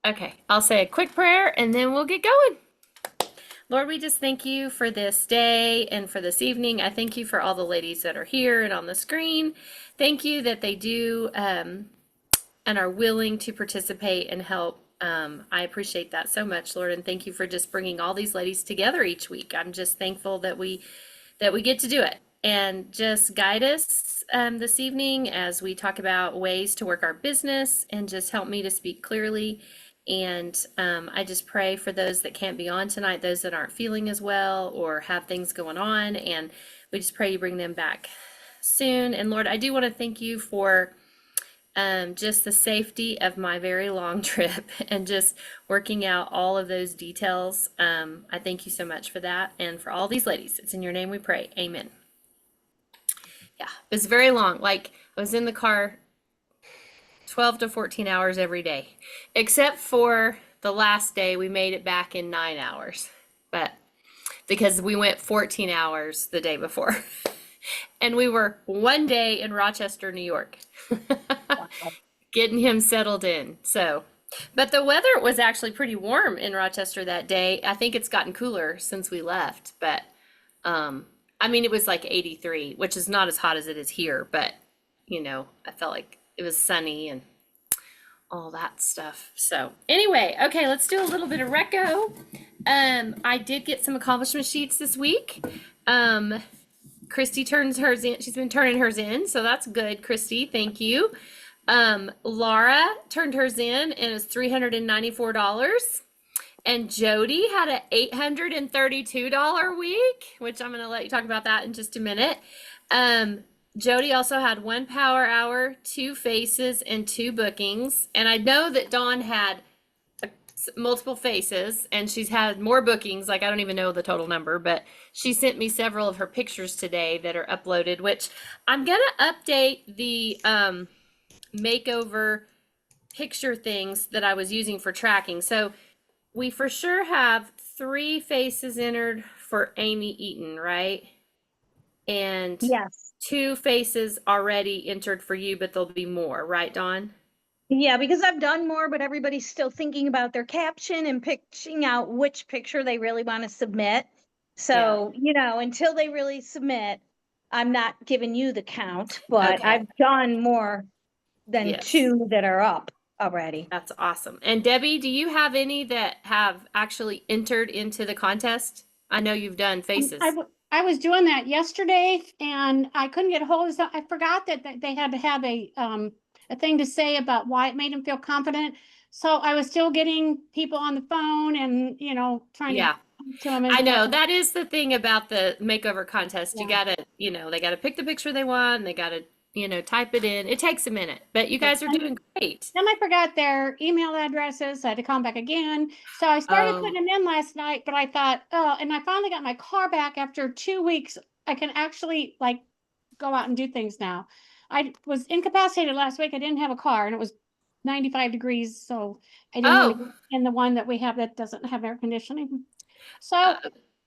Okay, I'll say a quick prayer and then we'll get going. Lord, we just thank you for this day and for this evening. I thank you for all the ladies that are here and on the screen. Thank you that they do and are willing to participate and help. I appreciate that so much, Lord, and thank you for just bringing all these ladies together each week. I'm just thankful that we get to do it, and just guide us this evening as we talk about ways to work our business, and just help me to speak clearly. And I just pray for those that can't be on tonight, those that aren't feeling as well or have things going on, and we just pray you bring them back soon. And Lord, I do want to thank you for just the safety of my very long trip and just working out all of those details. I thank you so much for that and for all these ladies. It's in your name we pray. Amen. Yeah, it was very long. Like I was in the car 12 to 14 hours every day, except for the last day we made it back in 9 hours. But because we went 14 hours the day before. And we were one day in Rochester, New York, Wow. getting him settled in. So, but the weather was actually pretty warm in Rochester that day. I think it's gotten cooler since we left, but I mean, it was like 83, which is not as hot as it is here, but I felt like it was sunny and all that stuff. So, anyway, okay, let's do a little bit of reco. I did get some accomplishment sheets this week. Um, Christy turns hers in. She's been turning hers in, so that's good, Christy. Thank you. Laura turned hers in and it's $394. And Jody had an $832 week, which I'm going to let you talk about that in just a minute. Jody also had one power hour, two faces, and two bookings. And I know that Dawn had multiple faces and she's had more bookings. Like, I don't even know the total number, but she sent me several of her pictures today that are uploaded, which I'm going to update the makeover picture things that I was using for tracking. So we for sure have three faces entered for Amy Eaton, right? And Yes. two faces already entered for you, but there'll be more, right, Dawn? Yeah, because I've done more, but everybody's still thinking about their caption and picking out which picture they really want to submit. Yeah. So, until they really submit, I'm not giving you the count, but Okay. I've done more than Yes. two that are up already. That's awesome. And Debbie, do you have any that have actually entered into the contest? I know you've done faces. I was doing that yesterday and I couldn't get a hold of some. I forgot that they had to have a thing to say about why it made them feel confident. So I was still getting people on the phone and trying to Yeah. to them and I stuff. know that is the thing about the makeover contest. You Yeah. gotta, they gotta pick the picture they want and they gotta, type it in. It takes a minute, but you Yes. guys are And doing great. then I forgot their email addresses. So I had to call them back again. So I started Oh, putting them in last night, but I thought, oh, and I finally got my car back after 2 weeks. I can actually like go out and do things now. I was incapacitated last week. I didn't have a car and it was 95 degrees. So I didn't want to oh, get in the one that we have that doesn't have air conditioning. So uh,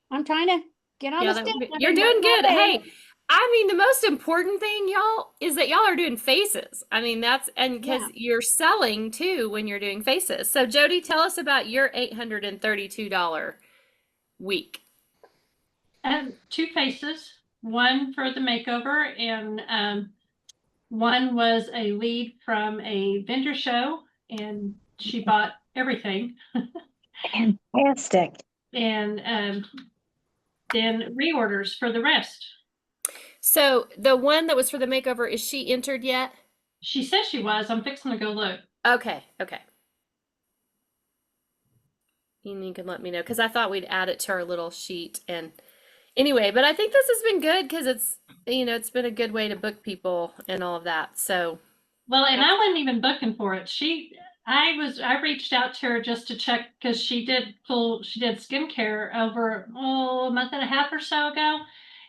I'm trying to get on yeah, the stick. I've you're been doing working all good. day. Hey, I mean, the most important thing, y'all, is that y'all are doing faces. I mean, and because Yeah. you're selling too when you're doing faces. So, Jody, tell us about your $832 week. Two faces, one for the makeover, and one was a lead from a vendor show, and she bought everything. Fantastic. And then reorders for the rest. So, the one that was for the makeover, is she entered yet? She says she was. I'm fixing to go look. Okay, okay. You can let me know because I thought we'd add it to our little sheet. And anyway, but I think this has been good because it's been a good way to book people and all of that. So, Well, and I wasn't even booking for it. I reached out to her just to check because she did skincare over a month and a half or so ago.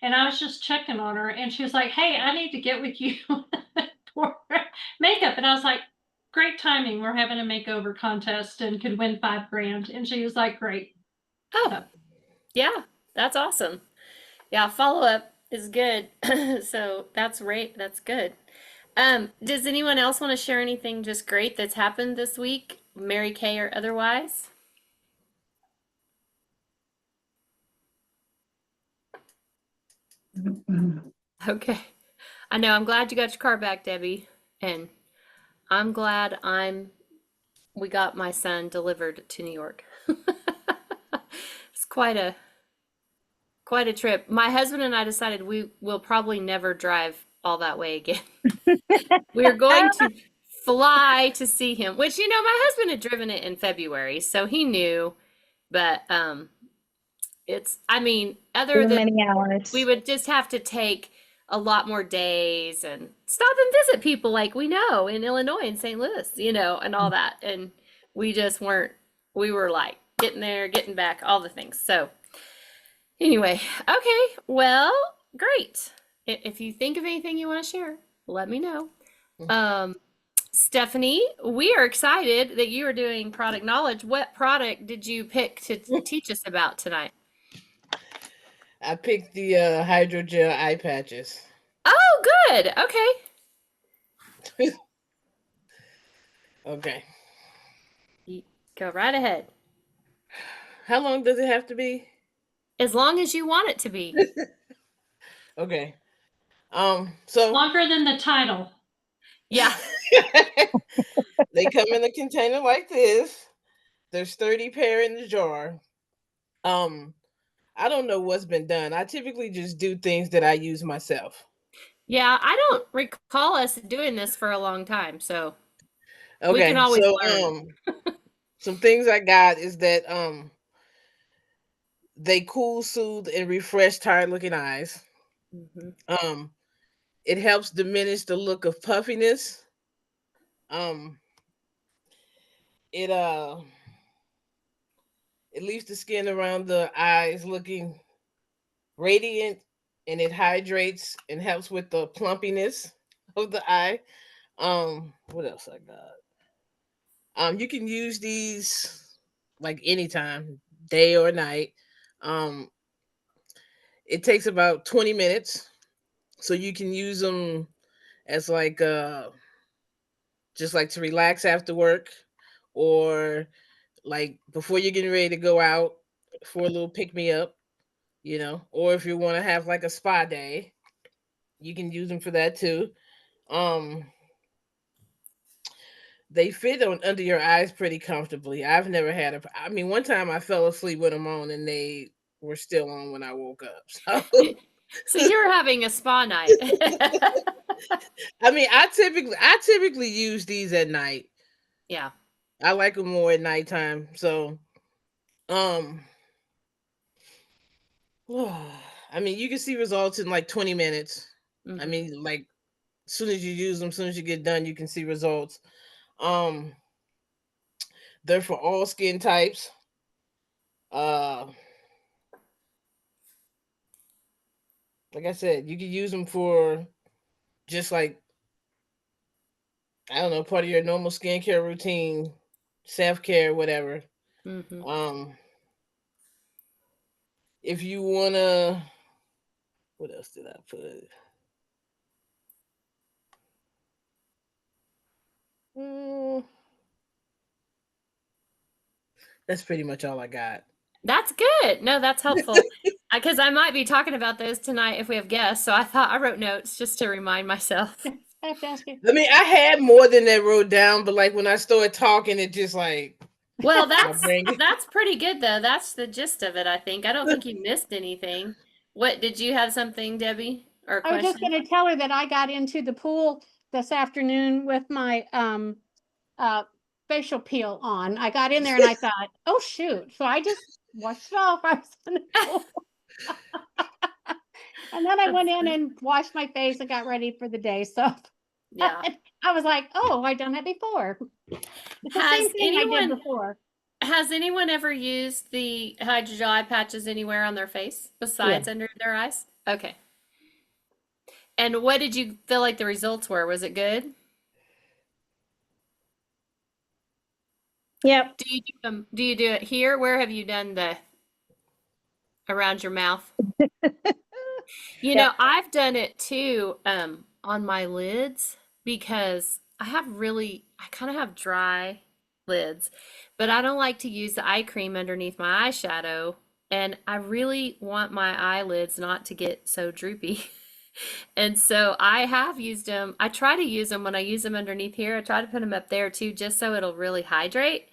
And I was just checking on her and she was like, "Hey, I need to get with you for makeup." And I was like, "Great timing. We're having a makeover contest and could win 5 grand." And she was like, "Great." oh, So, yeah, that's awesome. Yeah, follow up is good. So that's right. That's good. Does anyone else want to share anything just great that's happened this week? Mary Kay or otherwise? Okay. I know. I'm glad you got your car back, Debbie. And I'm glad we got my son delivered to New York. It's quite a trip. My husband and I decided we will probably never drive all that way again. We are going to fly to see him, which, my husband had driven it in February, so he knew, but other Too than many hours. we would just have to take a lot more days and stop and visit people like we know in Illinois and St. Louis, and all that. And we just we were like getting there, getting back, all the things. So anyway, okay, well, great. If you think of anything you want to share, let me know. Stephanie, we are excited that you are doing product knowledge. What product did you pick to teach us about tonight? I picked the hydrogel eye patches. Oh, good. Okay. Okay. Go right ahead. How long does it have to be? As long as you want it to be. Okay. So Longer than the title. Yeah. they come in a container like this. There's 30 pair in the jar. I don't know what's been done. I typically just do things that I use myself. Yeah, I don't recall us doing this for a long time, so we Okay. can always So learn. some things I got is that they cool, soothe, and refresh tired looking eyes. Mhm. It helps diminish the look of puffiness. It leaves the skin around the eyes looking radiant, and it hydrates and helps with the plumpiness of the eye. What else I got? You can use these like anytime, day or night. It takes about 20 minutes, so you can use them as like just like to relax after work, or like before you're getting ready to go out for a little pick me up, or if you want to have like a spa day, you can use them for that too. Um, they fit on under your eyes pretty comfortably. I've never had one time I fell asleep with them on and they were still on when I woke up. So So you're having a spa night. I typically use these at night. Yeah. I like them more at nighttime. So you can see results in like 20 minutes. Mhm. Like as soon as you use them, as soon as you get done, you can see results. They're for all skin types. Like I said, you can use them for just like, I don't know, part of your normal skincare routine, self-care, whatever. Mhm. If you wanna, what else did I put? That's pretty much all I got. That's good. No, that's helpful. Because I might be talking about those tonight if we have guests. So I wrote notes just to remind myself. I have to ask you. I had more than that wrote down, but like when I started talking, it just like Well, my brain. that's pretty good though. That's the gist of it, I think. I don't think you missed anything. What did you have something, Debbie, or a I was just question? going to tell her that I got into the pool this afternoon with my facial peel on. I got in there and I thought, oh shoot. So I just washed it off. I was in the pool. And then I went in and washed my face and got ready for the day. So Yeah. I was like, oh, I've done that before. It's the same thing I did before. Has anyone ever used the hydrogel eye patches anywhere on their face besides under their eyes? Okay. And what did you feel like the results were? Was it good? Yep. Do you do it here? Where have you done the around your mouth? I've done it too on my lids because I kind of have dry lids, but I don't like to use the eye cream underneath my eyeshadow, and I really want my eyelids not to get so droopy. And so I have used them. I try to use them when I use them underneath here. I try to put them up there too, just so it'll really hydrate.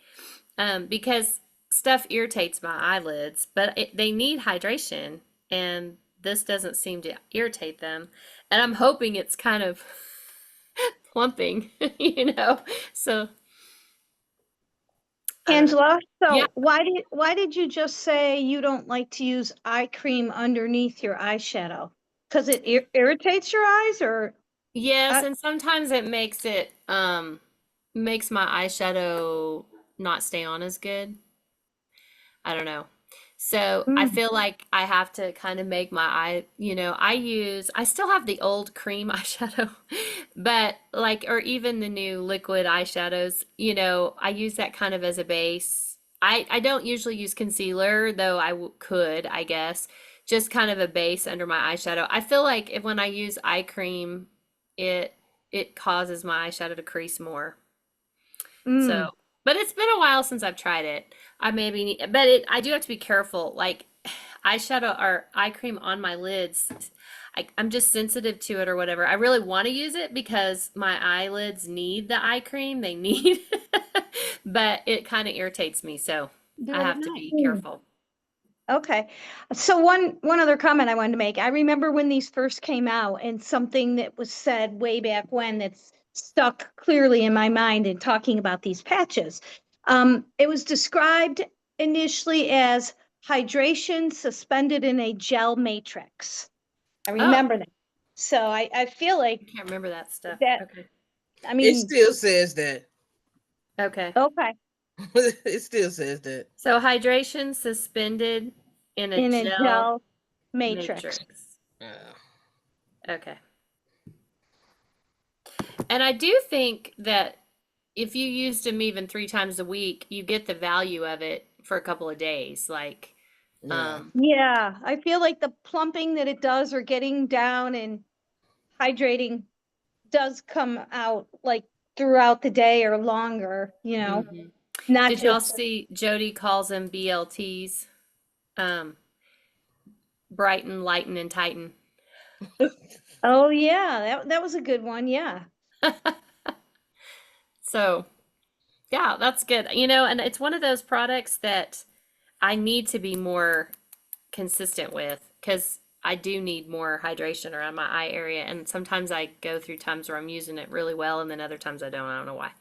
Because stuff irritates my eyelids, but they need hydration, and this doesn't seem to irritate them. And I'm hoping it's kind of plumping, you know. So I don't know. Angela, so Yeah. why did you just say you don't like to use eye cream underneath your eyeshadow? Because it irritates your eyes, or Yes, I, and sometimes it makes my eyeshadow not stay on as good. I don't know. So I Mm, feel like I have to kind of make my eye, I still have the old cream eyeshadow, but like, or even the new liquid eyeshadows, I use that kind of as a base. I don't usually use concealer, though could, I guess, just kind of a base under my eyeshadow. I feel like when I use eye cream, it it causes my eyeshadow to crease more. So, mm. but it's been a while since I've tried it. I maybe need, I do have to be careful. Like eyeshadow or eye cream on my lids, I'm just sensitive to it or whatever. I really want to use it because my eyelids need the eye cream. They need, but it kind of irritates me. So Do I it at have to night. be Mm. careful. Okay. So one other comment I wanted to make. I remember when these first came out, and something that was said way back when that's stuck clearly in my mind in talking about these patches. It was described initially as hydration suspended in a gel matrix. I Oh, remember that. So I feel I like can't remember that stuff. that, Okay. I It mean, still says that. Okay. okay, It still says that. So hydration suspended in a in a gel gel matrix. matrix. Uh, Okay. And I do think that if you used them even 3 times a week, you get the value of it for a couple of days. Like, yeah. Yeah, I feel like the plumping that it does or getting down and hydrating does come out like throughout the day or longer, mhm. not Did y'all just, see Jody calls them BLTs? Um, Brighten, Lighten, and Tighten. oh yeah, that was a good one. Yeah. So, yeah, that's good. And it's one of those products that I need to be more consistent with because I do need more hydration around my eye area. And sometimes I go through times where I'm using it really well, and then other times I don't. I don't know why.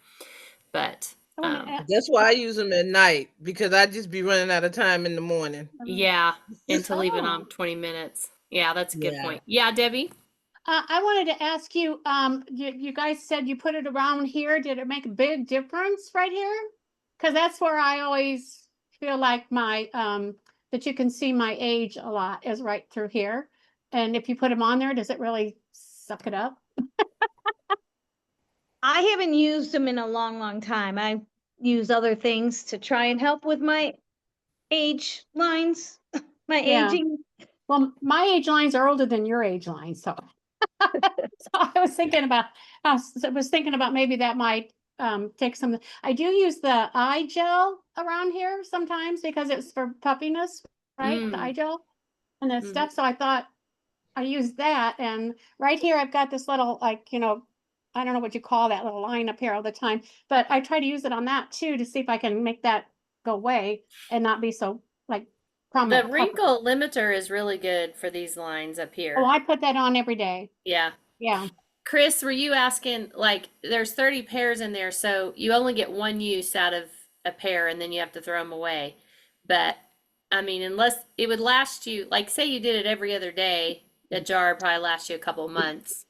But I want to That's why I use them at night, because I just be running out of time in the morning. yeah, and to leave it on Oh. 20 minutes. Yeah, that's a good Yeah. point. Yeah, Debbie? I wanted to ask you, you guys said you put it around here. Did it make a big difference right here? Because that's where I always feel like that you can see my age a lot is right through here. And if you put them on there, does it really suck it up? I haven't used them in a long time. I use other things to try and help with my age lines, my Yeah. aging. Well, my age lines are older than your age lines, so. So I was thinking about, maybe that might take some. I do use the eye gel around here sometimes because it's for puffiness, right? The eye Mm, gel and the mhm. stuff. So I thought I used that, and right here I've got this little I don't know what you call that little line up here all the time, but I try to use it on that too to see if I can make that go away and not be so like The prominent. wrinkle limiter is really good for these lines up Oh, here. I put that on every day. Yeah. Yeah. Chris, were you asking, like, there's 30 pairs in there, so you only get one use out of a pair and then you have to throw them away. But I mean, unless it would last you, like, say you did it every other day, a jar would probably last you a couple months.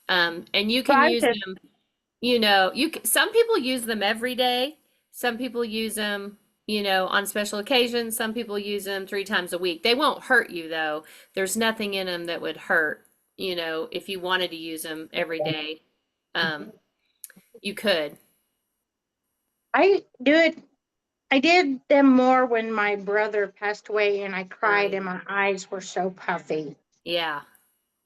And you can Try use to them, some people use them every day. Some people use them, on special occasions. Some people use them 3 times a week. They won't hurt you though. There's nothing in them that would hurt, if you wanted to use them every day. You could. I do it. I did them more when my brother passed away and I cried and my eyes were so puffy. Yeah.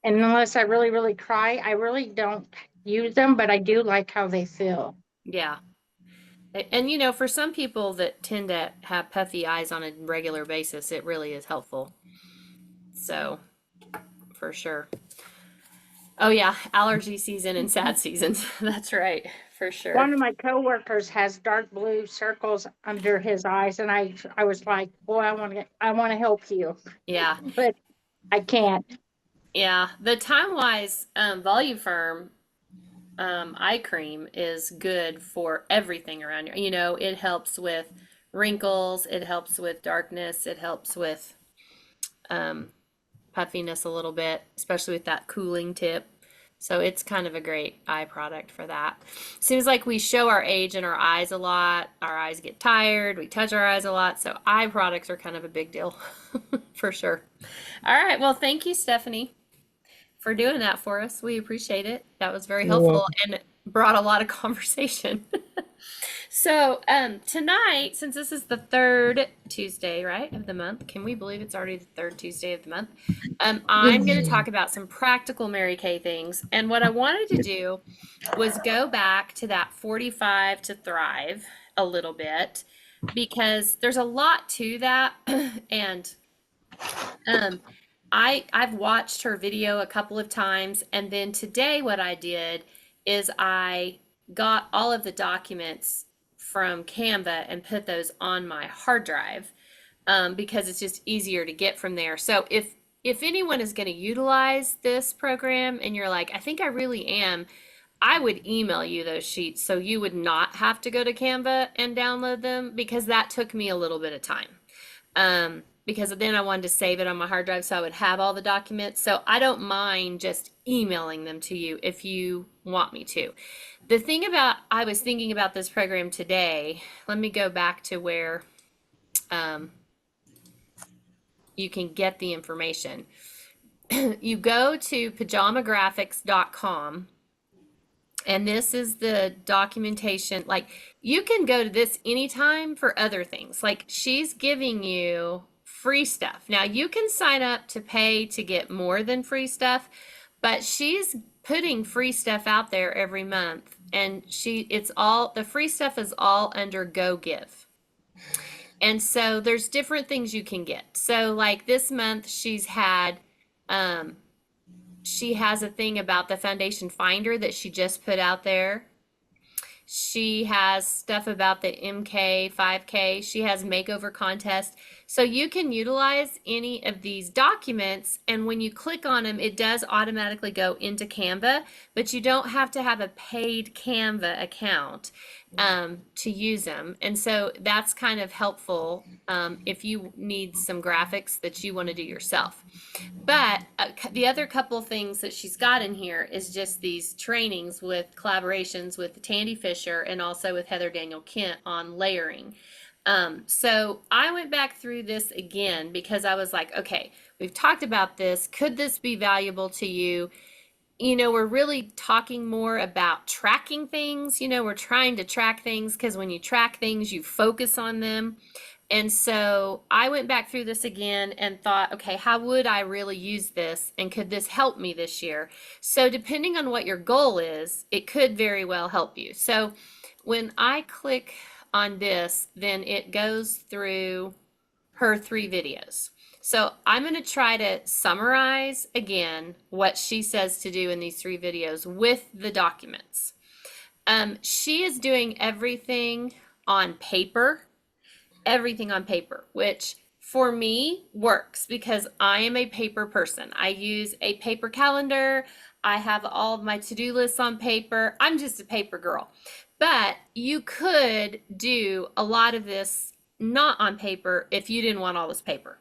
And unless I really, really cry, I really don't use them, but I do like how they feel. Yeah. And you know, for some people that tend to have puffy eyes on a regular basis, it really is helpful. So, for sure. Oh yeah, allergy season and sad seasons. That's right, for sure. One of my coworkers has dark blue circles under his eyes, and I was like, boy, I want to help you, Yeah, but I can't. yeah. The Time Wise Voluform eye cream is good for everything around you. You know, it helps with wrinkles, it helps with darkness, it helps with puffiness a little bit, especially with that cooling tip. So it's kind of a great eye product for that. Seems like we show our age in our eyes a lot. Our eyes get tired. We touch our eyes a lot. So eye products are kind of a big deal for sure. All right. Well, thank you, Stephanie, for doing that for us. We appreciate it. That was very You're helpful welcome. and brought a lot of conversation. So tonight, since this is the third Tuesday, right, of the month, can we believe it's already the third Tuesday of the month? I'm going to talk about some practical Mary Kay things. And what I wanted to do was go back to that 45 to Thrive a little bit, because there's a lot to that. And I've watched her video a couple of times, and then today what I did is I got all of the documents from Canva and put those on my hard drive, because it's just easier to get from there. So if anyone is going to utilize this program and you're like, I think I really am, I would email you those sheets so you would not have to go to Canva and download them, because that took me a little bit of time. Because then I wanted to save it on my hard drive so I would have all the documents. So I don't mind just emailing them to you if you want me to. The thing about, I was thinking about this program today. Let me go back to where you can get the information. You go to pajamagraphics.com, and this is the documentation. Like, you can go to this anytime for other things. Like, she's giving you free stuff. Now, you can sign up to pay to get more than free stuff, but she's putting free stuff out there every month, and the free stuff is all under Go Give. And so there's different things you can get. So like this month she has a thing about the foundation finder that she just put out there. She has stuff about the MK 5K. She has makeover contest. So you can utilize any of these documents, and when you click on them, it does automatically go into Canva, but you don't have to have a paid Canva account to use them. And so that's kind of helpful if you need some graphics that you want to do yourself. But the other couple things that she's got in here is just these trainings with collaborations with Tandy Fisher and also with Heather Daniel Kent on layering. So I went back through this again because I was like, okay, we've talked about this. Could this be valuable to you? You know, we're really talking more about tracking things. You know, we're trying to track things because when you track things, you focus on them. And so I went back through this again and thought, okay, how would I really use this? And could this help me this year? So depending on what your goal is, it could very well help you. So when I click on this, then it goes through her 3 videos. So I'm going to try to summarize again what she says to do in these 3 videos with the documents. She is doing everything on paper, which for me works because I am a paper person. I use a paper calendar. I have all of my to-do lists on paper. I'm just a paper girl. But you could do a lot of this not on paper if you didn't want all this paper.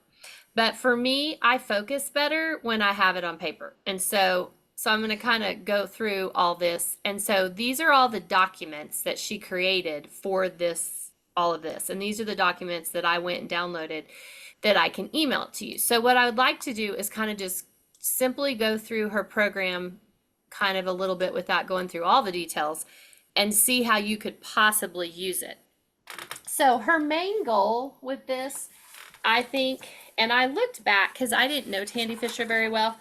But for me, I focus better when I have it on paper. And so I'm going to kind of go through all this. And so these are all the documents that she created for this, all of this. And these are the documents that I went and downloaded that I can email it to you. So what I would like to do is kind of just simply go through her program kind of a little bit without going through all the details and see how you could possibly use it. So her main goal with this, I think, and I looked back because I didn't know Tandy Fisher very well,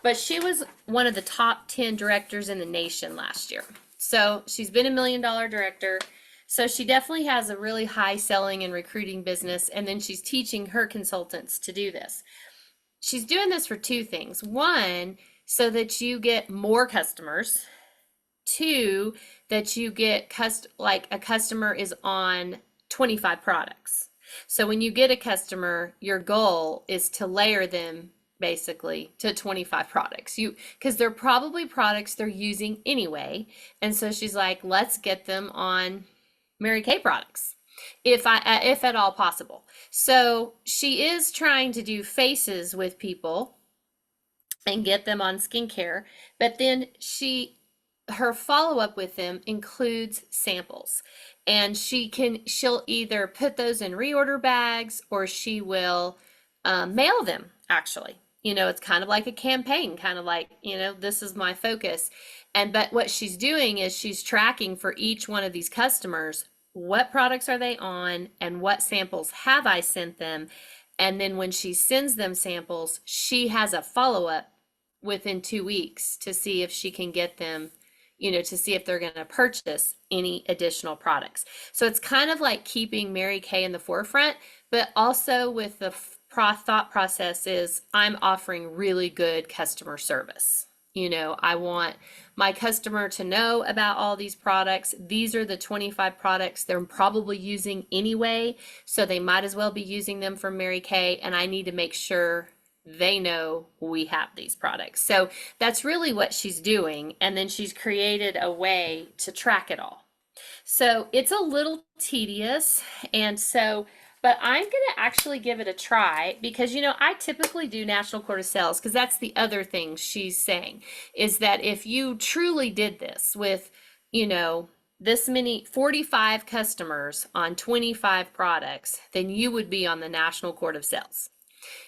but she was one of the top 10 directors in the nation last year. So she's been $1 million director. So she definitely has a really high selling and recruiting business. And then she's teaching her consultants to do this. She's doing this for two things. One, so that you get more customers. Two, that you get like a customer is on 25 products. So when you get a customer, your goal is to layer them basically to 25 products. Because they're probably products they're using anyway. And so she's like, let's get them on Mary Kay products, if at all possible. So she is trying to do faces with people and get them on skincare, but then her follow-up with them includes samples, and she'll either put those in reorder bags or she will mail them. Actually, it's kind of like a campaign, kind of like, this is my focus. But what she's doing is she's tracking for each one of these customers, what products are they on and what samples have I sent them. And then when she sends them samples, she has a follow-up within 2 weeks to see if she can get them, to see if they're going to purchase any additional products. So it's kind of like keeping Mary Kay in the forefront, but also with the thought process is I'm offering really good customer service. I want my customer to know about all these products. These are the 25 products they're probably using anyway, so they might as well be using them from Mary Kay, and I need to make sure they know we have these products. So that's really what she's doing. And then she's created a way to track it all. So it's a little tedious. But I'm going to actually give it a try because, I typically do National Court of Sales because that's the other thing she's saying is that if you truly did this with, this many 45 customers on 25 products, then you would be on the National Court of Sales,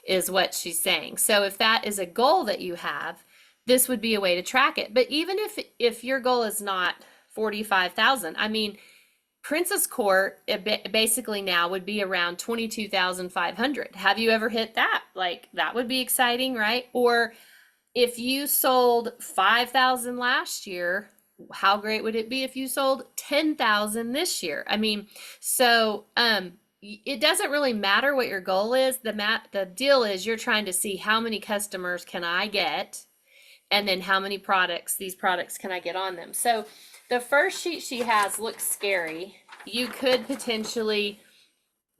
is what she's saying. So if that is a goal that you have, this would be a way to track it. But even if your goal is not 45,000, Princess Court basically now would be around 22,500. Have you ever hit that? Like, that would be exciting, right? Or if you sold 5,000 last year, how great would it be if you sold 10,000 this year? It doesn't really matter what your goal is. The deal is you're trying to see how many customers can I get, and then how many these products can I get on them. So the first sheet she has looks scary. You could potentially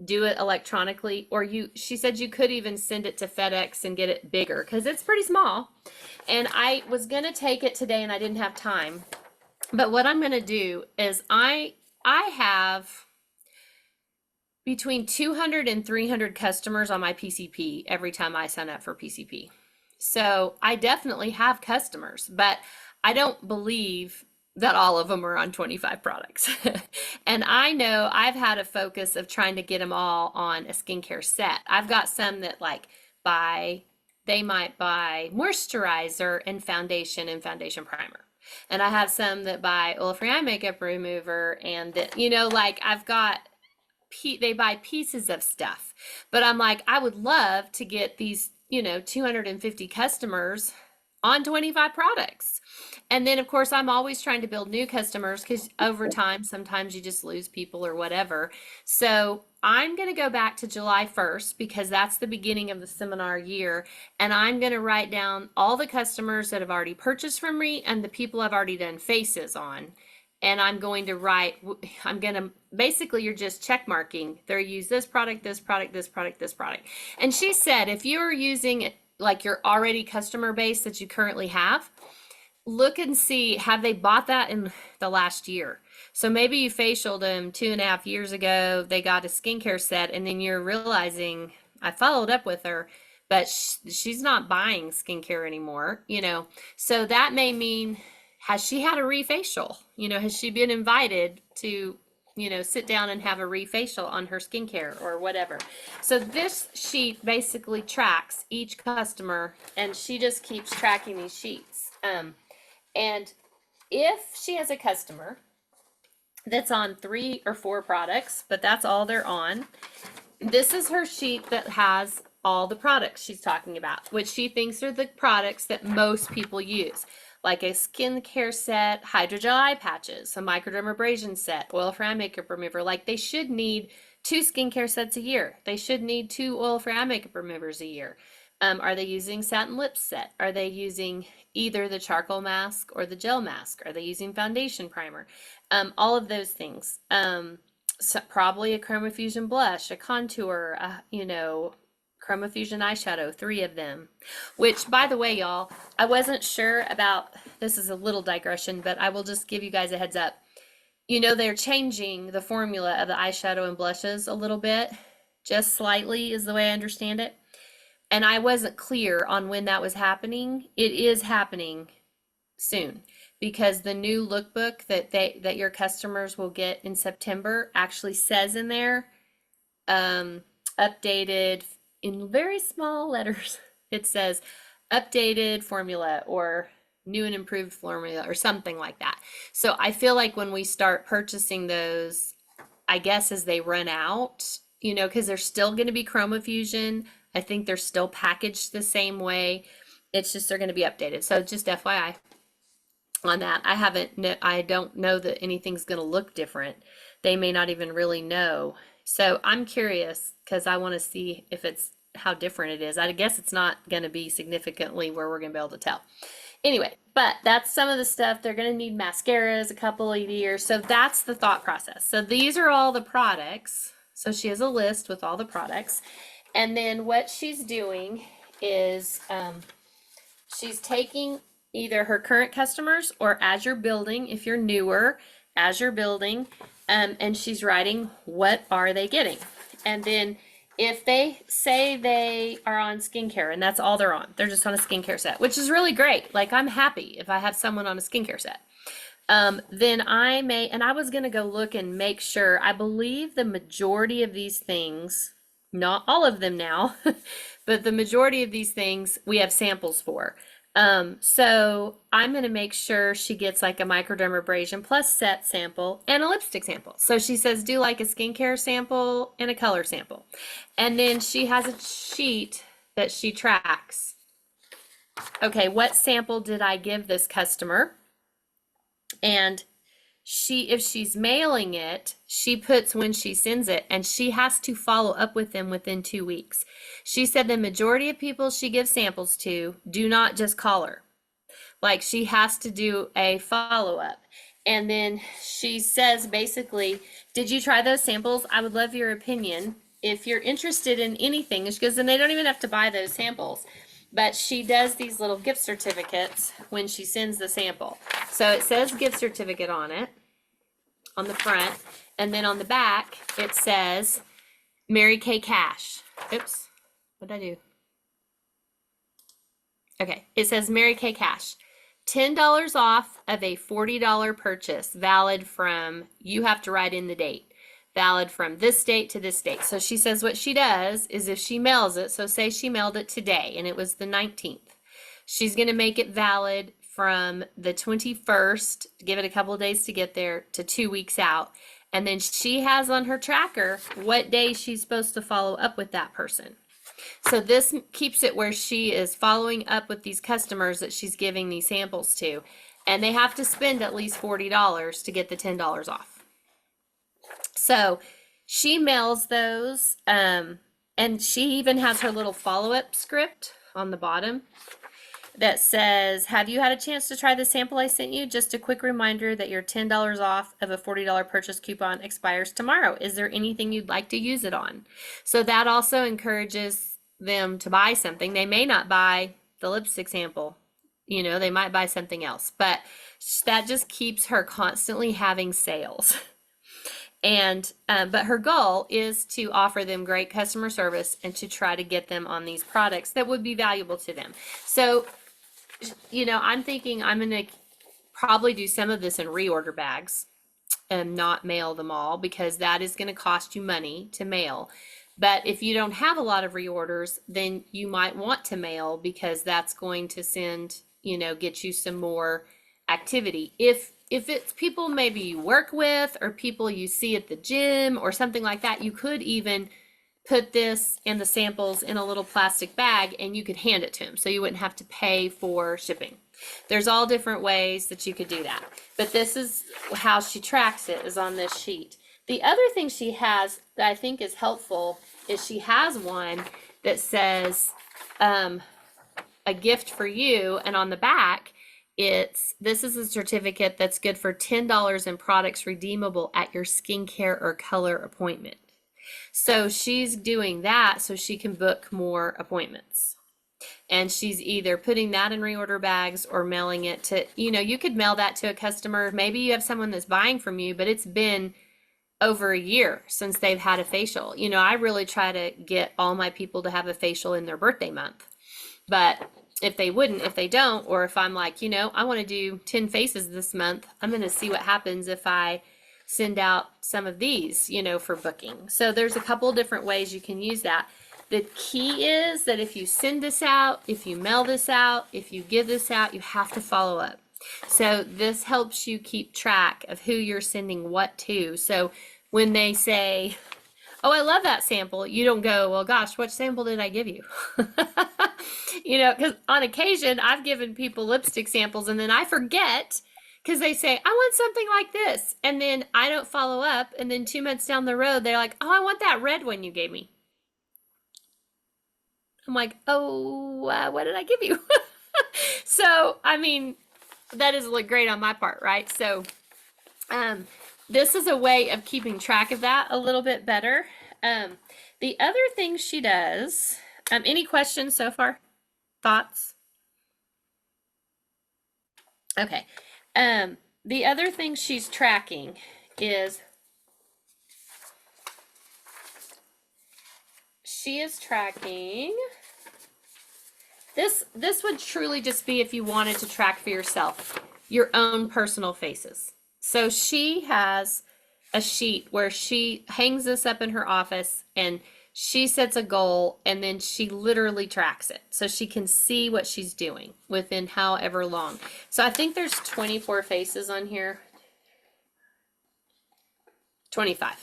do it electronically, or she said you could even send it to FedEx and get it bigger because it's pretty small. And I was going to take it today and I didn't have time. But what I'm going to do is I have between 200 and 300 customers on my PCP every time I sign up for PCP. So I definitely have customers, but I don't believe that all of them are on 25 products. And I know I've had a focus of trying to get them all on a skincare set. I've got some that they might buy moisturizer and foundation primer. And I have some that buy oil-free eye makeup remover and they buy pieces of stuff. But I'm like, I would love to get these, 250 customers on 25 products. And then of course, I'm always trying to build new customers because over time, sometimes you just lose people or whatever. So I'm going to go back to July 1st because that's the beginning of the seminar year. And I'm going to write down all the customers that have already purchased from me and the people I've already done faces on. And I'm going to basically, you're just check marking. They're use this product, this product, this product, this product. And she said, if you're using like your already customer base that you currently have, look and see, have they bought that in the last year? So maybe you facialed them 2.5 years ago, they got a skincare set, and then you're realizing, I followed up with her, but she's not buying skincare anymore, So that may mean, has she had a refacial? Has she been invited to, sit down and have a refacial on her skincare or whatever? So this sheet basically tracks each customer, and she just keeps tracking these sheets. And if she has a customer that's on 3 or 4 products, but that's all they're on, this is her sheet that has all the products she's talking about, which she thinks are the products that most people use. like a skincare set, hydrogel eye patches, a microdermabrasion set, oil-free eye makeup remover. Like they should need 2 skincare sets a year. They should need 2 oil-free eye makeup removers a year. Are they using satin lip set? Are they using either the charcoal mask or the gel mask? Are they using foundation primer? All of those things. So probably a Chroma Fusion blush, a contour, Chroma Fusion eyeshadow, 3 of them. Which, by the way, y'all, I wasn't sure about, this is a little digression, but I will just give you guys a heads up. They're changing the formula of the eyeshadow and blushes a little bit, just slightly is the way I understand it. And I wasn't clear on when that was happening. It is happening soon because the new lookbook that your customers will get in September actually says in there, updated in very small letters. It says updated formula or new and improved formula or something like that. So I feel like when we start purchasing those, I guess as they run out, because they're still going to be Chroma Fusion. I think they're still packaged the same way. It's just they're going to be updated. So just FYI on that. I don't know that anything's going to look different. They may not even really know. So I'm curious because I want to see if it's how different it is. I guess it's not going to be significantly where we're going to be able to tell. Anyway, but that's some of the stuff. They're going to need mascaras a couple of years. So that's the thought process. So these are all the products. So she has a list with all the products. And then what she's doing is she's taking either her current customers or as you're building, if you're newer, as you're building, and she's writing what are they getting. And then if they say they are on skincare and that's all they're on, they're just on a skincare set, which is really great. Like I'm happy if I have someone on a skincare set. Then I may, and I was going to go look and make sure, I believe the majority of these things, not all of them now, but the majority of these things we have samples for. So I'm going to make sure she gets like a microdermabrasion plus set sample and a lipstick sample. So she says, do like a skincare sample and a color sample. And then she has a sheet that she tracks. Okay, what sample did I give this customer? And if she's mailing it, she puts when she sends it, and she has to follow up with them within 2 weeks. She said the majority of people she gives samples to do not just call her. Like she has to do a follow-up. And then she says basically, did you try those samples? I would love your opinion. If you're interested in anything, she goes, and they don't even have to buy those samples. But she does these little gift certificates when she sends the sample. So it says gift certificate on it, on the front. And then on the back, it says Mary Kay Cash. Oops, what did I do? Okay, it says Mary Kay Cash. $10 off of a $40 purchase, valid from, you have to write in the date. Valid from this date to this date. So she says what she does is if she mails it, so say she mailed it today and it was the 19th, she's going to make it valid from the 21st, give it a couple of days to get there, to 2 weeks out. And then she has on her tracker what day she's supposed to follow up with that person. So this keeps it where she is following up with these customers that she's giving these samples to, and they have to spend at least $40 to get the $10 off. So she mails those, and she even has her little follow-up script on the bottom that says, have you had a chance to try the sample I sent you? Just a quick reminder that your $10 off of a $40 purchase coupon expires tomorrow. Is there anything you'd like to use it on? So that also encourages them to buy something. They may not buy the lipstick sample, they might buy something else, but that just keeps her constantly having sales. And, but her goal is to offer them great customer service and to try to get them on these products that would be valuable to them. So, I'm thinking I'm going to probably do some of this in reorder bags and not mail them all, because that is going to cost you money to mail. But if you don't have a lot of reorders, then you might want to mail, because that's going to send, get you some more activity. If it's people maybe you work with or people you see at the gym or something like that, you could even put this and the samples in a little plastic bag and you could hand it to them, so you wouldn't have to pay for shipping. There's all different ways that you could do that. But this is how she tracks it, is on this sheet. The other thing she has that I think is helpful is she has one that says a gift for you, and on the back this is a certificate that's good for $10 in products redeemable at your skincare or color appointment. So she's doing that so she can book more appointments. And she's either putting that in reorder bags or mailing it to, you could mail that to a customer. Maybe you have someone that's buying from you, but it's been over a year since they've had a facial. I really try to get all my people to have a facial in their birthday month. But if they don't, or if I'm like, I want to do 10 faces this month, I'm going to see what happens if I send out some of these, for booking. So there's a couple different ways you can use that. The key is that if you send this out, if you mail this out, if you give this out, you have to follow up. So this helps you keep track of who you're sending what to. So when they say, oh, I love that sample, you don't go, well, gosh, what sample did I give you? Because on occasion I've given people lipstick samples and then I forget because they say, I want something like this. And then I don't follow up. And then 2 months down the road, they're like, oh, I want that red one you gave me. I'm like, oh, what did I give you? So, that is like great on my part, right? So, this is a way of keeping track of that a little bit better. The other thing she does, any questions so far? Thoughts? Okay. The other thing she's tracking is she is tracking this would truly just be if you wanted to track for yourself your own personal faces. So she has a sheet where she hangs this up in her office and she sets a goal and then she literally tracks it so she can see what she's doing within however long. So I think there's 24 faces on here. 25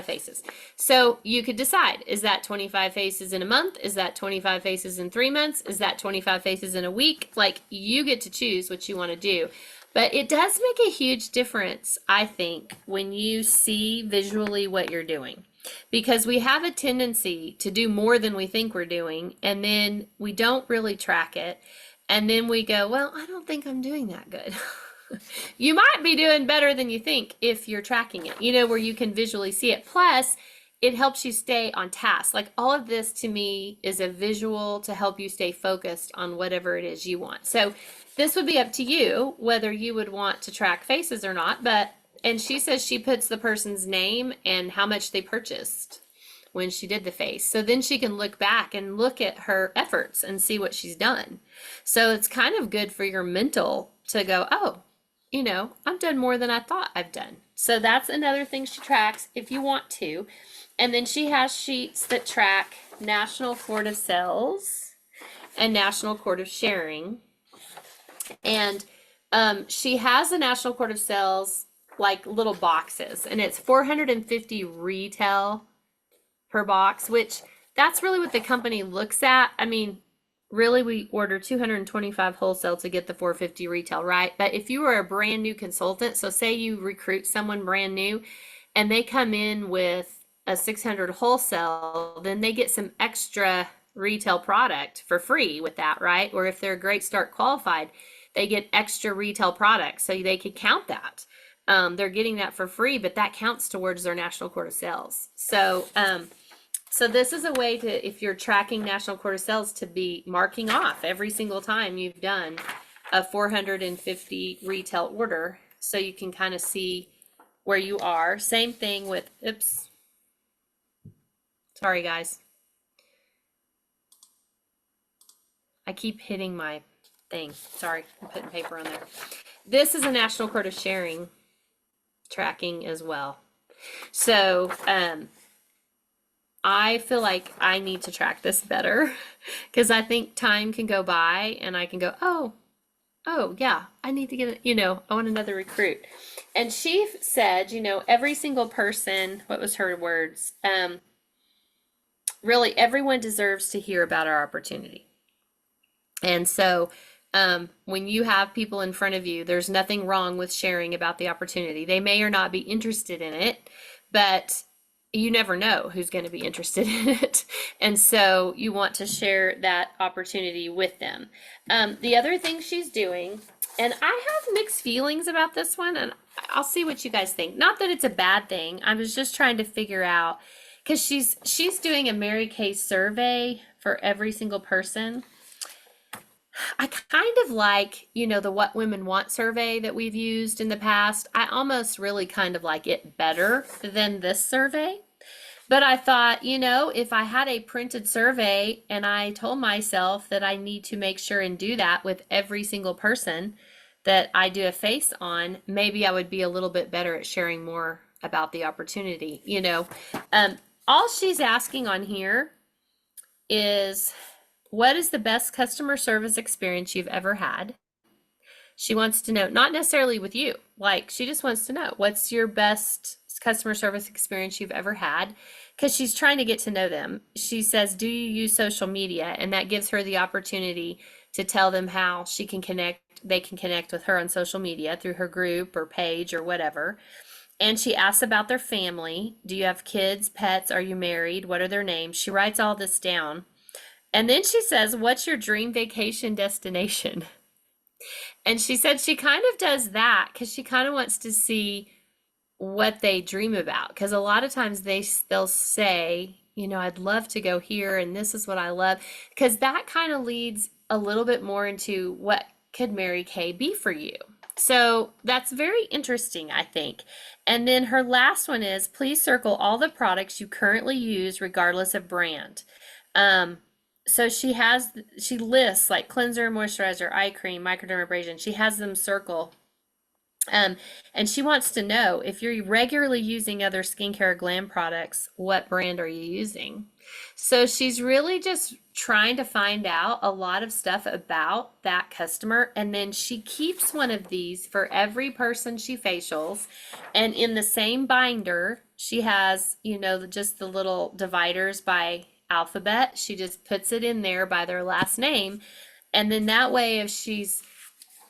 faces. So you could decide, is that 25 faces in a month? Is that 25 faces in 3 months? Is that 25 faces in a week? Like, you get to choose what you want to do. But it does make a huge difference, I think, when you see visually what you're doing. Because we have a tendency to do more than we think we're doing, and then we don't really track it. And then we go, well, I don't think I'm doing that good. You might be doing better than you think if you're tracking it, where you can visually see it. Plus, it helps you stay on task. Like, all of this to me is a visual to help you stay focused on whatever it is you want. So this would be up to you whether you would want to track faces or not. And she says she puts the person's name and how much they purchased when she did the face. So then she can look back and look at her efforts and see what she's done. So it's kind of good for your mental to go, oh, I've done more than I thought I've done. So that's another thing she tracks if you want to. And then she has sheets that track National Court of Sales and National Court of Sharing. And she has the National Court of Sales like little boxes, and it's 450 retail per box, which that's really what the company looks at. Really, we order 225 wholesale to get the 450 retail, right? But if you were a brand new consultant, so say you recruit someone brand new and they come in with a 600 wholesale, then they get some extra retail product for free with that, right? Or if they're a Great Start qualified, they get extra retail products, so they could count that. They're getting that for free, but that counts towards their National Court of Sales. So this is a way to, if you're tracking National Court of Sales, to be marking off every single time you've done a 450 retail order, so you can kind of see where you are. Same thing with, oops, sorry guys. I keep hitting my thing. Sorry, I'm putting paper on there. This is a National Court of Sharing tracking as well. So, I feel like I need to track this better because I think time can go by and I can go, oh yeah, I need to get, I want another recruit. And she said, every single person, what was her words? Really, everyone deserves to hear about our opportunity. And so When you have people in front of you, there's nothing wrong with sharing about the opportunity. They may or not be interested in it, but you never know who's going to be interested in it. And so you want to share that opportunity with them. The other thing she's doing, and I have mixed feelings about this one, and I'll see what you guys think. Not that it's a bad thing. I was just trying to figure out, because she's doing a Mary Kay survey for every single person. I kind of like, the What Women Want survey that we've used in the past. I almost really kind of like it better than this survey. But I thought, if I had a printed survey and I told myself that I need to make sure and do that with every single person that I do a face on, maybe I would be a little bit better at sharing more about the opportunity. All she's asking on here is, what is the best customer service experience you've ever had? She wants to know, not necessarily with you, like she just wants to know, what's your best customer service experience you've ever had? Because she's trying to get to know them. She says, do you use social media? And that gives her the opportunity to tell them how they can connect with her on social media through her group or page or whatever. And she asks about their family. Do you have kids, pets? Are you married? What are their names? She writes all this down. And then she says, what's your dream vacation destination? And she said she kind of does that because she kind of wants to see what they dream about. Because a lot of times they'll say, I'd love to go here and this is what I love. Because that kind of leads a little bit more into what could Mary Kay be for you. So that's very interesting, I think. And then her last one is, please circle all the products you currently use regardless of brand. So she lists like cleanser, moisturizer, eye cream, microdermabrasion. She has them circle. And she wants to know, if you're regularly using other skincare or glam products, what brand are you using? So she's really just trying to find out a lot of stuff about that customer. And then she keeps one of these for every person she facials. And in the same binder, she has, just the little dividers by alphabet. She just puts it in there by their last name. And then that way, if she's,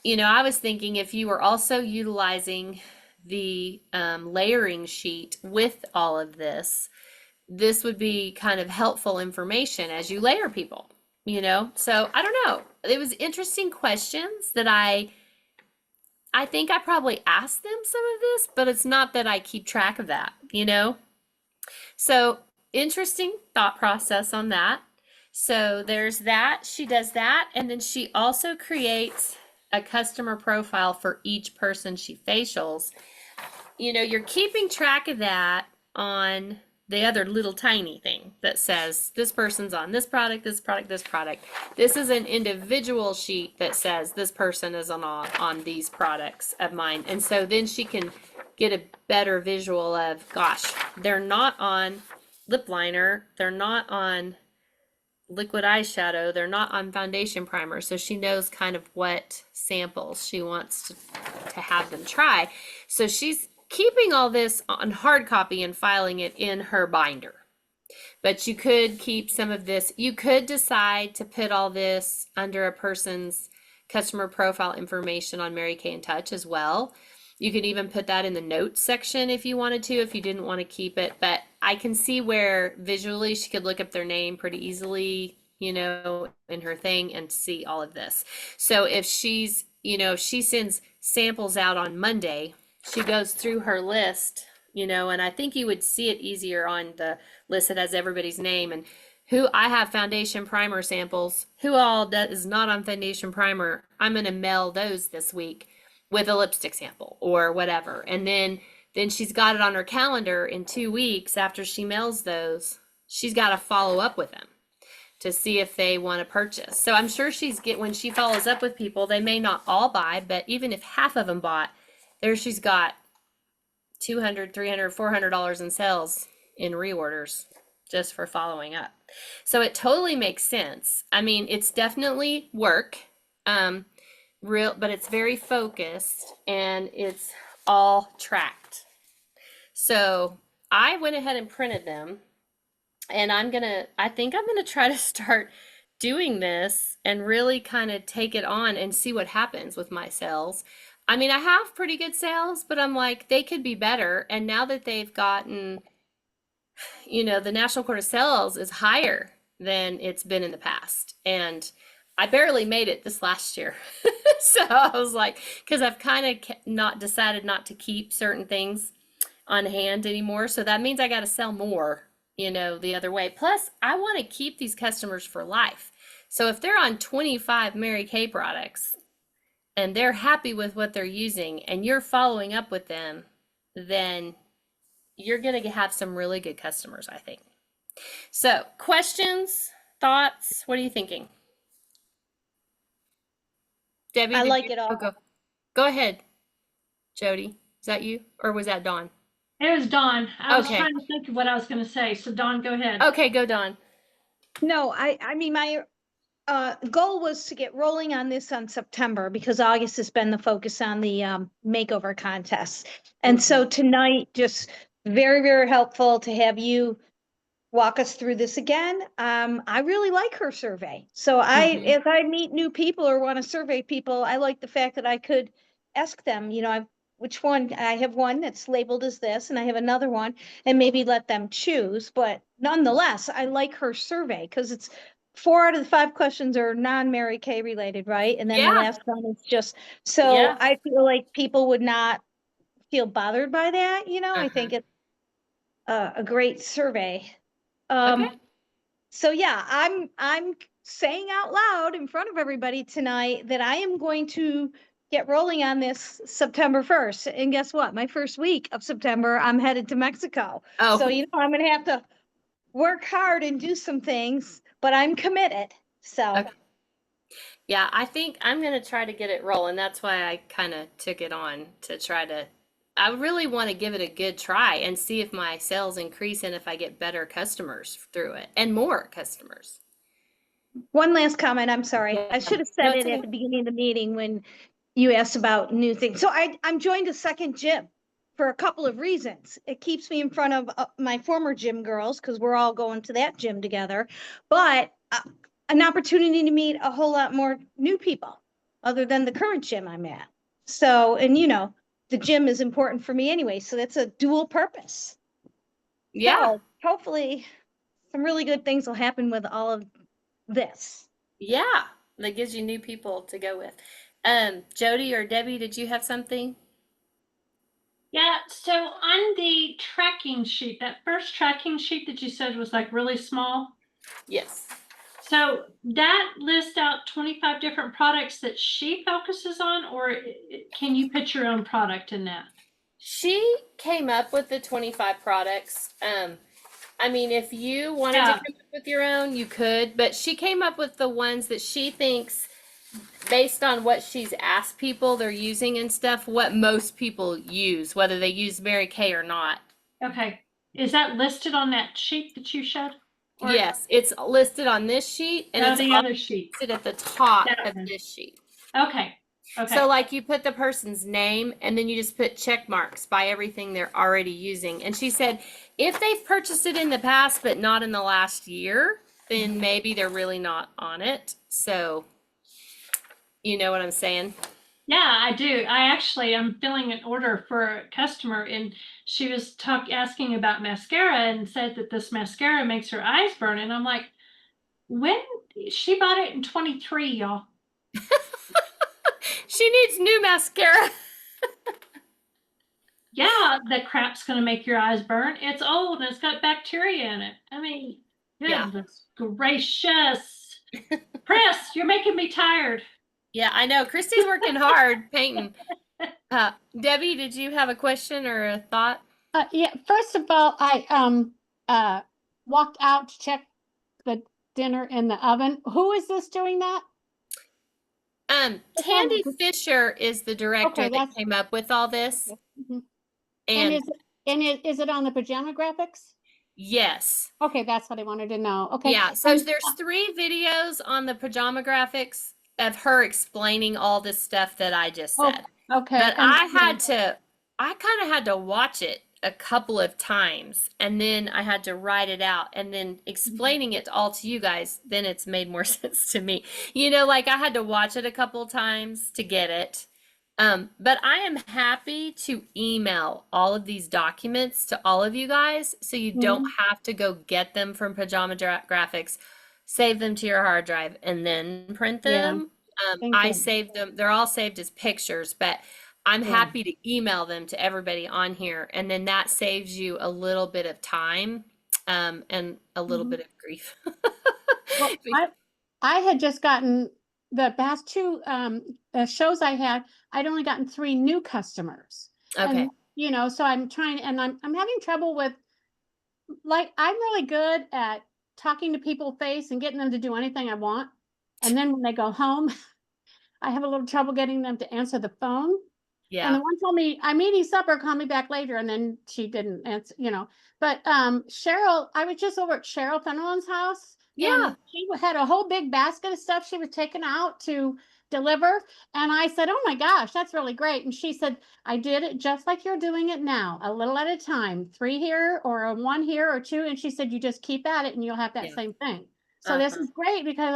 I was thinking if you were also utilizing the layering sheet with all of this would be kind of helpful information as you layer people, So I don't know. It was interesting questions that I think I probably asked them some of this, but it's not that I keep track of that, So interesting thought process on that. So there's that. She does that. And then she also creates a customer profile for each person she facials. You're keeping track of that on the other little tiny thing that says this person's on this product, this product, this product. This is an individual sheet that says this person is on these products of mine. And so then she can get a better visual of, gosh, they're not on lip liner, they're not on liquid eyeshadow, they're not on foundation primer. So she knows kind of what samples she wants to have them try. So she's keeping all this on hard copy and filing it in her binder. But you could keep some of this. You could decide to put all this under a person's customer profile information on Mary Kay in Touch as well. You could even put that in the notes section if you wanted to, if you didn't want to keep it. But I can see where visually she could look up their name pretty easily, in her thing and see all of this. So if she's, if she sends samples out on Monday, she goes through her list, and I think you would see it easier on the list that has everybody's name and who I have foundation primer samples, who all is not on foundation primer. I'm going to mail those this week with a lipstick sample or whatever. And then she's got it on her calendar in 2 weeks after she mails those. She's got to follow up with them to see if they want to purchase. So I'm sure when she follows up with people, they may not all buy, but even if half of them bought, there she's got $200, $300, $400 in sales in reorders just for following up. So it totally makes sense. I mean, it's definitely work. But it's very focused and it's all tracked. So I went ahead and printed them, and I think I'm gonna try to start doing this and really kind of take it on and see what happens with my sales. I mean, I have pretty good sales, but I'm like, they could be better. And now that they've gotten, the National Court of Sales is higher than it's been in the past. And I barely made it this last year. So I was like, because I've kind of not decided not to keep certain things on hand anymore. So that means I got to sell more, the other way. Plus, I want to keep these customers for life. So if they're on 25 Mary Kay products and they're happy with what they're using and you're following up with them, then you're going to have some really good customers, I think. So, questions, thoughts, what are you thinking? Debbie, I did like you- it all. oh, go ahead, Jody. Is that you or was that Dawn? It was Dawn. I was Okay. trying to think of what I was going to say. So Dawn, go ahead. Okay, go Dawn. No, I mean, my goal was to get rolling on this on September because August has been the focus on the makeover contest. And so tonight, just very, very helpful to have you walk us through this again. I really like her survey. So as I meet new people or want to survey people, I like the fact that I could ask them, which one. I have one that's labeled as this, and I have another one, and maybe let them choose. But nonetheless, I like her survey because it's 4 out of the 5 questions are non-Mary Kay related, right? And then Yeah. the last one is just, so Yeah. I feel like people would not feel bothered by that. I think it's a great survey. Okay. So yeah, I'm saying out loud in front of everybody tonight that I am going to get rolling on this September 1st. And guess what? My first week of September, I'm headed to Mexico. Oh. So, I'm going to have to work hard and do some things, but I'm committed. So, Okay. Yeah, I think I'm going to try to get it rolling. That's why I kind of took it on to try to, I really want to give it a good try and see if my sales increase and if I get better customers through it and more customers. one last comment. I'm sorry. Yeah. I should have No, said it's it okay. at the beginning of the meeting when you asked about new things. So I'm joined a second gym for a couple of reasons. It keeps me in front of my former gym girls because we're all going to that gym together, but an opportunity to meet a whole lot more new people other than the current gym I'm at. So, and the gym is important for me anyway. So that's a dual purpose. Yeah. So hopefully some really good things will happen with all of this. Yeah. That gives you new people to go with. Jody or Debbie, did you have something? Yeah, so on the tracking sheet, that first tracking sheet that you said was like really small. Yes. So that lists out 25 different products that she focuses on, or can you put your own product in that? She came up with the 25 products. I mean, if you wanted Yeah. to come up with your own, you could, but she came up with the ones that she thinks, based on what she's asked people they're using and stuff, what most people use, whether they use Mary Kay or not. Okay, is that listed on that sheet that you showed? Or- Yes, it's listed on this sheet and No, it's the other sheet. listed at the top That of one. this sheet. Okay, okay. So like you put the person's name and then you just put check marks by everything they're already using. And she said, if they've purchased it in the past, but not in the last year, then maybe they're really not on it. So, you know what I'm saying? Yeah, I do. I'm filling an order for a customer, and she was asking about mascara and said that this mascara makes her eyes burn. And I'm like, when she bought it in 23, y'all. She needs new mascara. Yeah, that crap's gonna make your eyes burn. It's old and it's got bacteria in it. I mean, Yeah. goodness gracious. Chris, you're making me tired. Yeah, I know. Christy's working hard painting. Debbie, did you have a question or a thought? Yeah, first of all, I walked out to check the dinner in the oven. Who is this doing that? Tandy Fisher is the director Okay, that that's- came up with all this. Mhm. And Is it on the pajama graphics? yes. Okay, that's what I wanted to know. Okay. Yeah, so And- there's 3 videos on the pajama graphics of her explaining all this stuff that I just Oh, said. Okay. But and- I kind of had to watch it. a couple of times, and then I had to write it out, and then explaining it all to you guys, then it's made more sense to me. Like I had to watch it a couple of times to get it. But I am happy to email all of these documents to all of you guys so you don't have to go get them from Pajama Graphics, save them to your hard drive, and then print Yeah. them. Thank I you. saved them. They're all saved as pictures, but I'm Yeah. happy to email them to everybody on here. And then that saves you a little bit of time, and a little Mhm. bit of grief. Well, I had just gotten the past two shows I had, I'd only gotten 3 new customers. Okay. And so I'm trying, and I'm having trouble with, like, I'm really good at talking to people face and getting them to do anything I want. And then when they go home, I have a little trouble getting them to answer the phone. And the Yeah. one told me, I'm eating supper, call me back later. And then she didn't answer. But Cheryl, I was just over at Cheryl Fenelon's house. Yeah. And she had a whole big basket of stuff she was taking out to deliver. And I said, oh my gosh, that's really great. And she said, I did it just like you're doing it now, a little at a time, 3 here or a 1 here or 2. And she said, you just keep at it and you'll have that Yeah. same thing. So this Uh-huh. is great because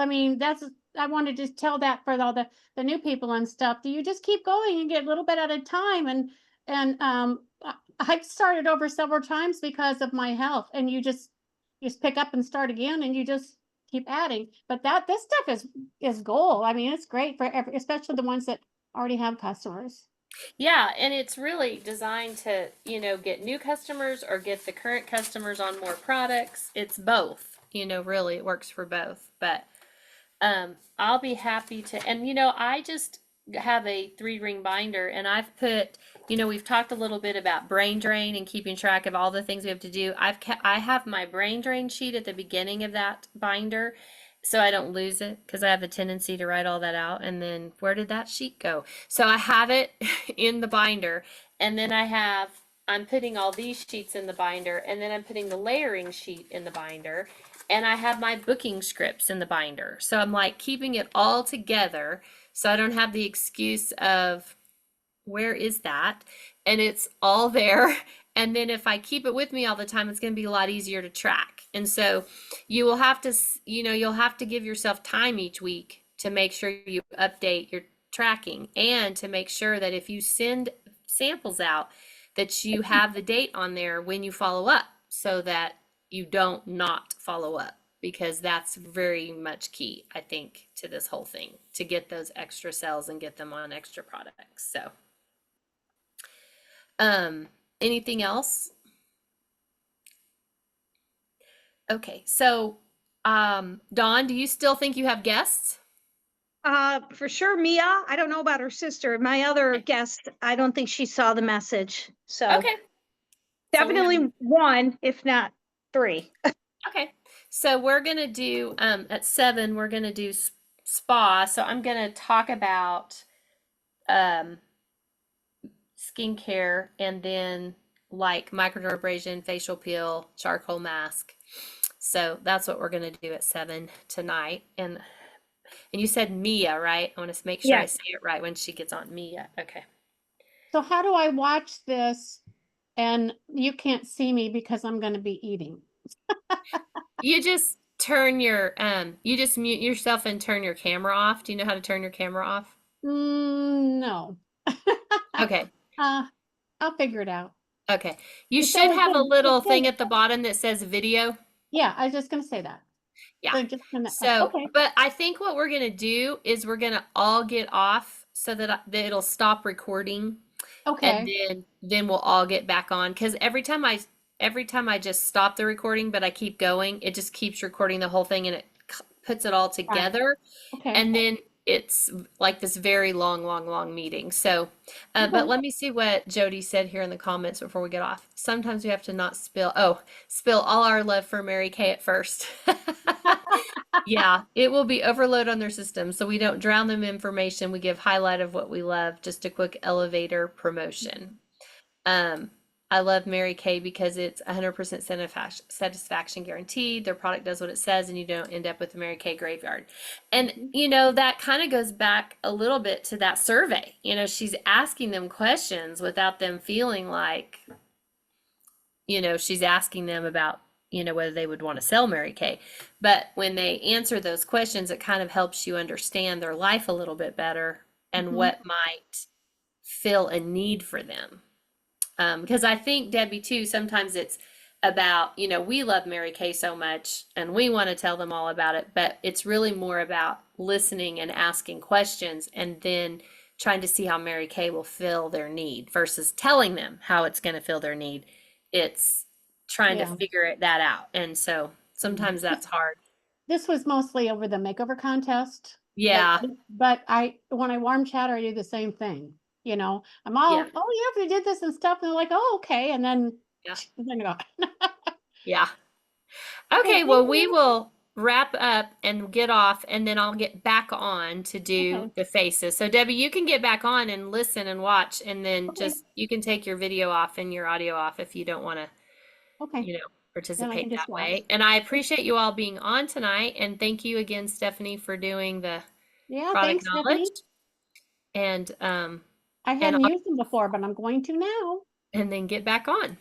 I wanted to tell that for all the new people and stuff. Do you just keep going and get a little bit at a time? I've started over several times because of my health, and you just pick up and start again, and you just keep adding. But this stuff is gold. I mean, it's great for especially the ones that already have customers. Yeah, and it's really designed to, get new customers or get the current customers on more products. It's both, really it works for both. But I'll be happy to, and I just have a 3-ring binder, and I've put, we've talked a little bit about brain drain and keeping track of all the things we have to do. I have my brain drain sheet at the beginning of that binder, so I don't lose it, because I have a tendency to write all that out and then where did that sheet go? So I have it in the binder, and then I'm putting all these sheets in the binder, and then I'm putting the layering sheet in the binder, and I have my booking scripts in the binder. So I'm like keeping it all together so I don't have the excuse of where is that? And it's all there. And then if I keep it with me all the time, it's going to be a lot easier to track. And so you will have to, you'll have to give yourself time each week to make sure you update your tracking, and to make sure that if you send samples out, that you have the date on there when you follow up, so that you don't not follow up, because that's very much key, I think, to this whole thing, to get those extra sales and get them on extra products. So anything else? Okay, so Dawn, do you still think you have guests? For sure, Mia. I don't know about her sister. My other guest, I don't think she saw the message. So Okay. So we have- definitely 1, if not 3. Okay, so we're gonna do at 7. We're gonna do spa. So I'm gonna talk about skincare, and then like microdermabrasion, facial peel, charcoal mask. So that's what we're gonna do at 7 tonight. And you said Mia, right? I want to make sure I Yes. say it right when she gets on. Mia. Okay. So how do I watch this? And you can't see me because I'm going to be eating. You just you just mute yourself and turn your camera off. Do you know how to turn your camera off? No. Okay. I'll figure it out. Okay. You It should says have a it- little it says- thing at the bottom that says video. Yeah, I was just going to say that. Yeah. So just gonna, So, okay. but I think what we're gonna do is we're gonna all get off so that it'll stop recording, and Okay. then we'll all get back on. Because every time I just stop the recording, but I keep going, it just keeps recording the whole thing, and it puts it all together, Okay. and then it's like this very long meeting. So, but let me see what Jody said here in the comments before we get off. Sometimes we have to not spill all our love for Mary Kay at first. Yeah, it will be overload on their system, so we don't drown them in information. We give highlight of what we love, just a quick elevator promotion. I love Mary Kay because it's 100% satisfaction guaranteed. Their product does what it says, and you don't end up with the Mary Kay graveyard. And that kind of goes back a little bit to that survey. She's asking them questions without them feeling like you know, she's asking them about, you know, whether they would want to sell Mary Kay. But when they answer those questions, it kind of helps you understand their life a little bit better and Mhm. what might fill a need for them. Because I think, Debbie, too, sometimes it's about, you know, we love Mary Kay so much and we want to tell them all about it, but it's really more about listening and asking questions and then trying to see how Mary Kay will fill their need versus telling them how it's going to fill their need. It's trying to Yeah. figure that out. And so sometimes that's hard. This was mostly over the makeover contest. Yeah. But when I warm chatter, I do the same thing. You know, I'm all, Yeah. oh yeah, we did this and stuff. And they're like, oh, okay. And then, Yeah. then go. Yeah. Well, Okay, thank well, we you. will wrap up and get off, and then I'll get back on to do Okay. the faces. So Debbie, you can get back on and listen and watch, and then Okay. just you can take your video off and your audio off if you don't want to, Okay. you know, Then I participate can just that watch. way. And I appreciate you all being on tonight, and thank you again, Stephanie, for doing the Yeah. product Thanks, Stephanie. knowledge. And I hadn't used them before, but I'm going to now. and then get back on.